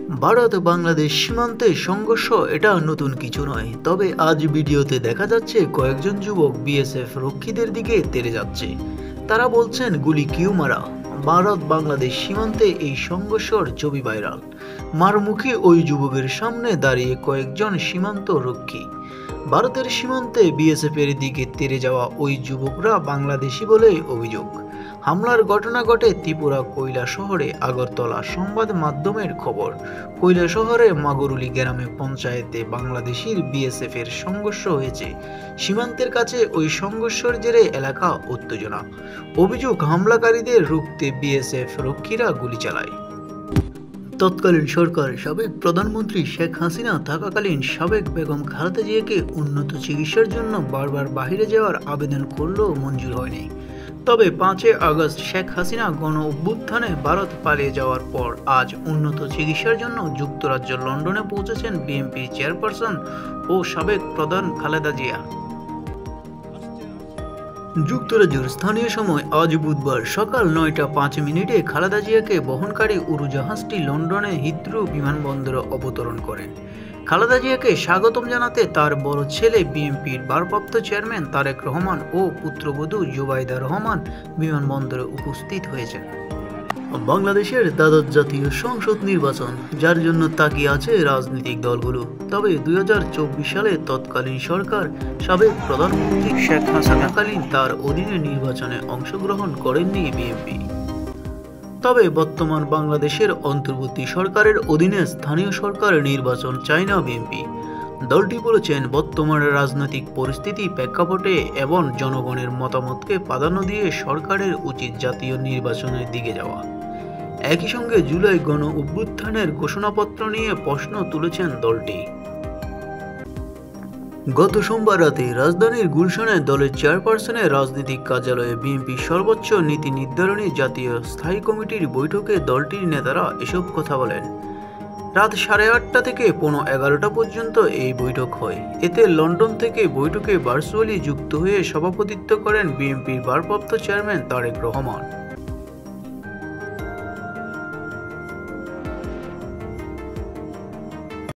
ভারত বাংলাদেশ সীমান্তে সংঘর্ষ এটা নতুন কিছু নয়, তবে আজ ভিডিওতে দেখা যাচ্ছে কয়েকজন যুবক বিএসএফ রক্ষীদের দিকে তেড়ে যাচ্ছে। তারা বলছেন গুলি কিউ মারা। ভারত বাংলাদেশ সীমান্তে এই সংঘর্ষের ছবি ভাইরাল। মারমুখী ওই যুবকের সামনে দাঁড়িয়ে কয়েকজন সীমান্ত রক্ষী। ভারতের সীমান্তে বিএসএফ এর দিকে তেড়ে যাওয়া ওই যুবকরা বাংলাদেশি বলে অভিযোগ। হামলার ঘটনা ঘটে ত্রিপুরা কৈলাসহরে। আগরতলা সংবাদ মাধ্যমের খবর, কৈলাসহরে মাগরুলি গ্রামে পঞ্চায়েতে বাংলাদেশির বিএসএফ এর সংঘর্ষ হয়েছে। সীমান্তের কাছে ওই সংঘর্ষের জেরে এলাকা উত্তেজনা। অভিযোগ, হামলাকারীদের রুখতে বিএসএফ রক্ষীরা গুলি চালায়। তৎকালীন সরকার সাবেক প্রধানমন্ত্রী শেখ হাসিনা থাকাকালীন সাবেক বেগম খালেদা জিয়াকে উন্নত চিকিৎসার জন্য বারবার বাহিরে যাওয়ার আবেদন করলেও মঞ্জুর হয়নি। তবে 5 আগস্ট শেখ হাসিনা গণ অভ্যুত্থানে ভারত পালিয়ে যাওয়ার পর আজ উন্নত চিকিৎসার জন্য যুক্তরাজ্য লন্ডনে পৌঁছেছেন বিএনপি চেয়ারপারসন ও সাবেক প্রধান খালেদা জিয়া। যুক্তরাজ্যের স্থানীয় সময় আজ বুধবার সকাল 9টা 5 মিনিটে খালেদা জিয়াকে বহনকারী উড়োজাহাজটি লন্ডনে হিথ্রো বিমানবন্দরে অবতরণ করেন। খালেদা জিয়াকে স্বাগতম জানাতে তার বড় ছেলে বিএনপির ভারপ্রাপ্ত চেয়ারম্যান তারেক রহমান ও পুত্রবধূ জুবাইদা রহমান বিমানবন্দরে উপস্থিত হয়েছেন। বাংলাদেশের দ্বাদশ জাতীয় সংসদ নির্বাচন, যার জন্য তাকিয়ে আছে রাজনৈতিক দলগুলো। তবে 2024 সালে তৎকালীন সরকার সাবেক প্রধানমন্ত্রী শেখ হাসিনাকালীন তার অধীনে নির্বাচনে অংশগ্রহণ করেননি বিএনপি। তবে বর্তমান বাংলাদেশের অন্তর্বর্তী সরকারের অধীনে স্থানীয় সরকার নির্বাচন চায় না বিএনপি। দলটি বলেছেন, বর্তমান রাজনৈতিক পরিস্থিতি প্রেক্ষাপটে এবং জনগণের মতামতকে প্রাধান্য দিয়ে সরকারের উচিত জাতীয় নির্বাচনের দিকে যাওয়া। একই সঙ্গে জুলাই গণ অভ্যুত্থানের ঘোষণাপত্র নিয়ে প্রশ্ন তুলেছেন দলটি। গত সোমবার রাতে রাজধানীর গুলশানে দলের চেয়ারপারসনের রাজনৈতিক কার্যালয়ে বিএনপির সর্বোচ্চ নীতি নির্ধারণী জাতীয় স্থায়ী কমিটির বৈঠকে দলটির নেতারা এসব কথা বলেন। রাত 8:30 থেকে 11:15 পর্যন্ত এই বৈঠক হয়। এতে লন্ডন থেকে বৈঠকে ভার্চুয়ালি যুক্ত হয়ে সভাপতিত্ব করেন বিএনপির ভারপ্রাপ্ত চেয়ারম্যান তারেক রহমান।